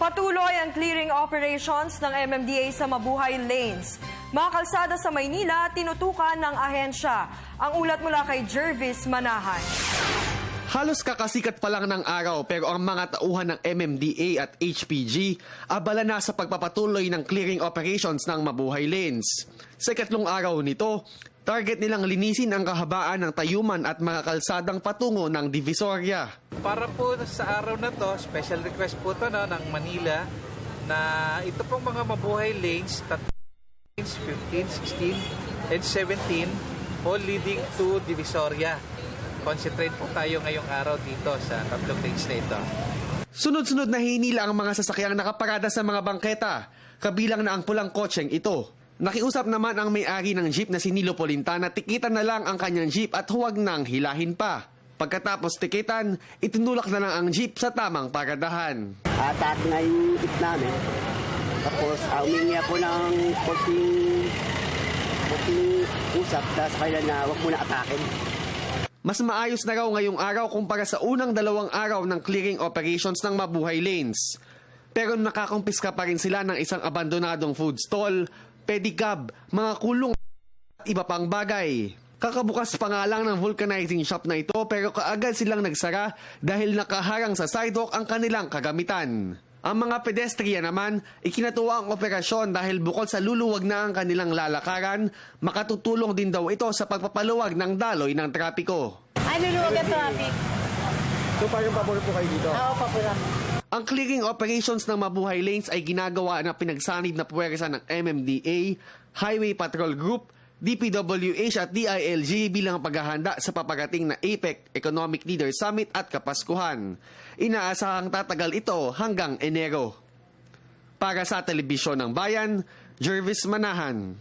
Patuloy ang clearing operations ng MMDA sa Mabuhay Lanes. Mga kalsada sa Maynila, tinutukan ng ahensya. Ang ulat mula kay Jervis Manahan. Halos kakasikat pa lang ng araw pero ang mga tauhan ng MMDA at HPG abala na sa pagpapatuloy ng clearing operations ng Mabuhay Lanes. Sa ikatlong araw nito, target nilang linisin ang kahabaan ng tayuman at mga kalsadang patungo ng Divisoria. Para po sa araw na to, special request po to ng Manila na ito pong mga Mabuhay Lanes, 15, 16, and 17, all leading to Divisoria. Concentrate po tayo ngayong araw dito sa tatlong lanes na ito. Sunod-sunod na hinila ang mga sasakyang nakaparada sa mga bangketa, kabilang na ang pulang kotseng ito. Nakiusap naman ang may-ari ng jeep na si Nilo Polinta na tikitan na lang ang kanyang jeep at huwag nang hilahin pa. Pagkatapos tikitan, itinulak na lang ang jeep sa tamang paradahan. Atak na yung jeep namin. Tapos umingi po ng konting usap sa kanila na huwag muna atakin. Mas maayos na raw ngayong araw kumpara sa unang 2 araw ng clearing operations ng Mabuhay Lanes. Pero nakakumpiska pa rin sila ng isang abandonadong food stall, pedicab, mga kulong at iba pang bagay. Kakabukas pa nga lang ng vulcanizing shop na ito pero kaagad silang nagsara dahil nakaharang sa sidewalk ang kanilang kagamitan. Ang mga pedestrian naman, ikinatuwa ang operasyon dahil bukod sa luluwag na ang kanilang lalakaran, makatutulong din daw ito sa pagpapaluwag ng daloy ng trapiko. Ay, luluwag ang traffic. So parang pabor po kayo dito? Oo, papula. Ang clearing operations ng Mabuhay Lanes ay ginagawa ng pinagsanib na puwersa ng MMDA, Highway Patrol Group, DPWH at DILG bilang paghahanda sa paparating na APEC Economic Leaders Summit at Kapaskuhan. Inaasahang tatagal ito hanggang Enero. Para sa Telebisyon ng Bayan, Jervis Manahan.